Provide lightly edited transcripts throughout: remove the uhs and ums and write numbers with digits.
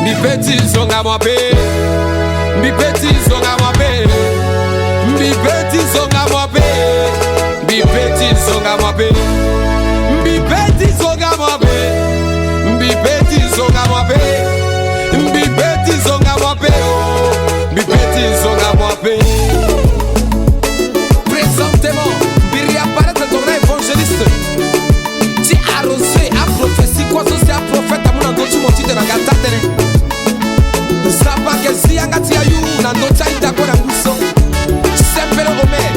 Mi petit zonga moi pe, mi petit zonga moi pe, mi petit zonga moi pe, mi petit zonga moi pe, mi petit zonga moi pe, mi petit zonga moi pe, mi petit zonga moi pe, mi petit zonga moi pe. Présentement, Biri apparaît ton évangéliste. Tu arrosé à prophétie, quoi c'est à prophète à mon endroit mon titre de la gâte. Zapa que si angati ayu na ndocha itakora nguso Sempero Omer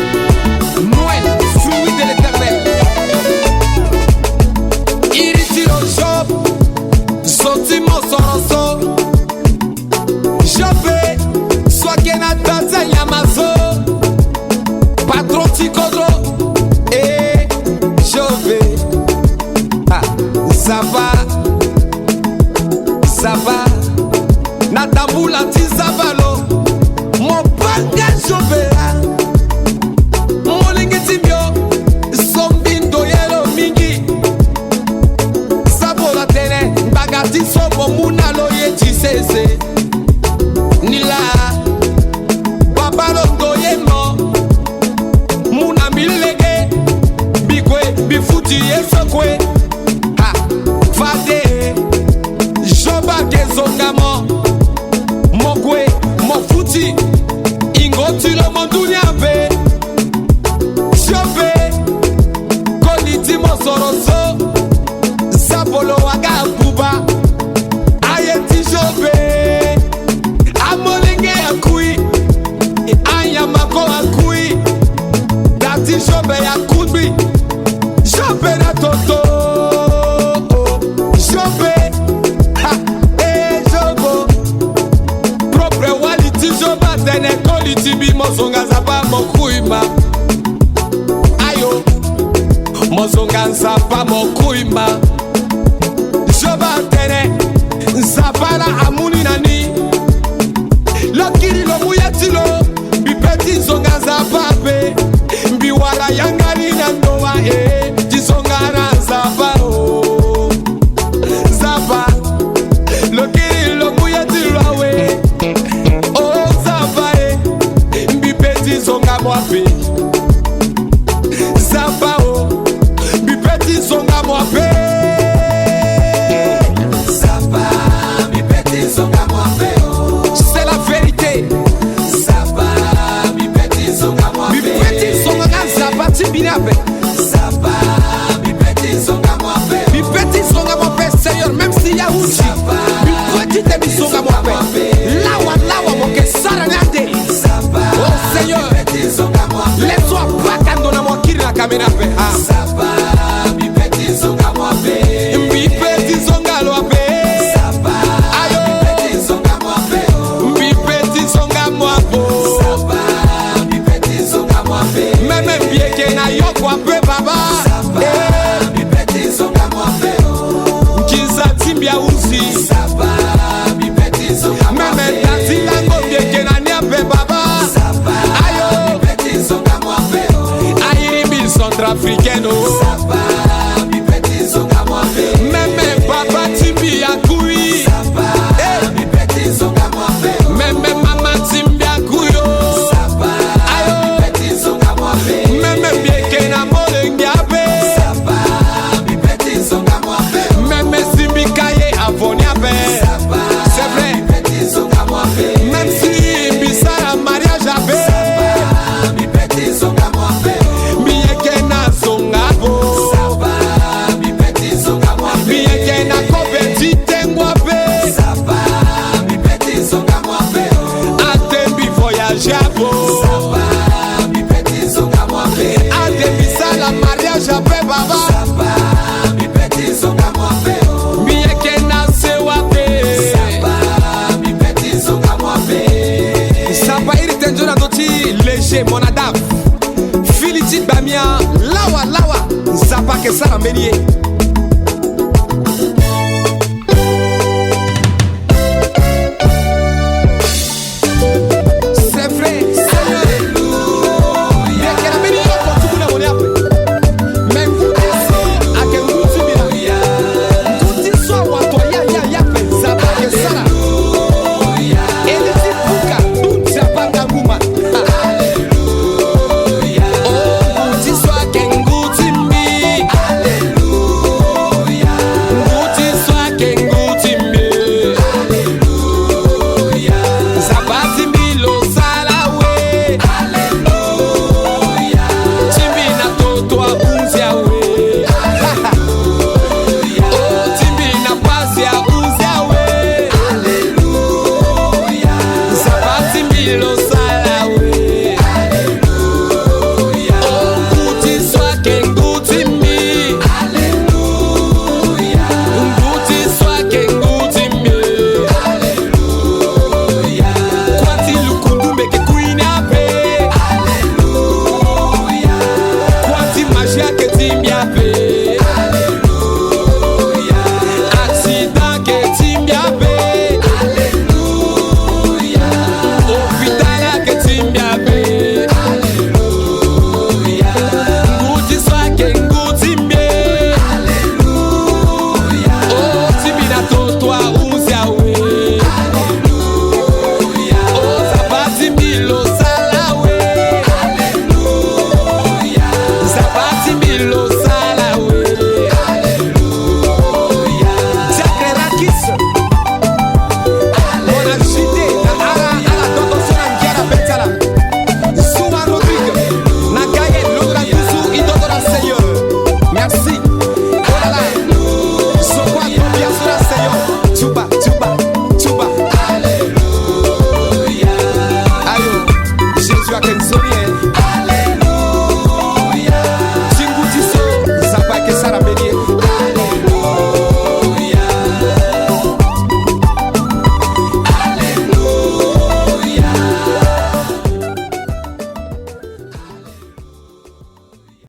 Noël, fruit de l'éternel Iritiro Job Zotimo Soroso Jobe Swakena Taza Yamazo Patron Tikodro Jobe Zapa Zapa Natambula tizabalo Mopanga jovera Molingi timbio Sombindo yelo mingi Sabola tene Bagati sopo muna loye chisese Nila Babalo doyemo Muna milege Bikwe bifuti yesokwe Ha Fade Joba kezongamo Mogwe, mofuti, ingoti lo mondunya be Shobe, koliti mosoroso Zapolo waga buba Ayeti shobe Amolenge akui Anyamako akui Dati shobe akudbi Shobe na toto Shobe Tene koliti bi mozonga zapa mokuima Ayo Mozonga zapa mokuima Joba tene Zapala amuni nani Lokiri lo muyatilo Bi peti zonga zapa pe Bi wala yangani nandoa Jizonga na zapa Zapa Lokiri lo muyatilo awe Zonga mwape Zapa o Mi petit zonga mwape Zapa Mi petit zonga mwape C'est la vérité Zapa Mi petit zonga mwape Mi petit zonga zapa timbinape Zapa Mi petit zonga mwape Mi petit zonga mwape Seigneur même si ya uchi Mi petit mi zonga mwape Lawa lawa moke sarangate Oh Seigneur laisse-toi pas kandona mo kiri na kamera pe Zapa mi petit zonga mo pe Mi petit zonga lo pe Zapa ayo mi petit zonga mo pe Mi petit zonga mo po Zapa mi petit zonga mo pe Même bien que na yo kwa pe baba Zapa mi petit zonga mo pe Kiza timbia usi Zapa mi petit zonga mo pe Même tanti lango bien que na nia pe baba Centrafricaine Zapa, mi petit zonga mwape Meme papa timbi akui Zapa, mi petit zonga mwape Meme mama timbi akuyo Zapa, mi petit zonga mwape Meme bieke na molengi abe Zapa, mi petit zonga mwape Meme simbi kaye avoni abe Zapa, c'est vrai mi petit zonga mwape Même si bisara mariage abe Zapa, mi petit zonga mwape Zapa, mi petit zonga mwape Bien que na kopeti tengwape Zapa, mi petit zonga mwape Atembi voyage abo Zapa, mi petit zonga mwape Atembi sala mariage ape baba Zapa, mi petit zonga mwape Bien que na sewape Zapa, mi petit zonga mwape Zapa iri tenjona doti léger monadaf Filiti bamia lawa lawa Zapa que ça ramenier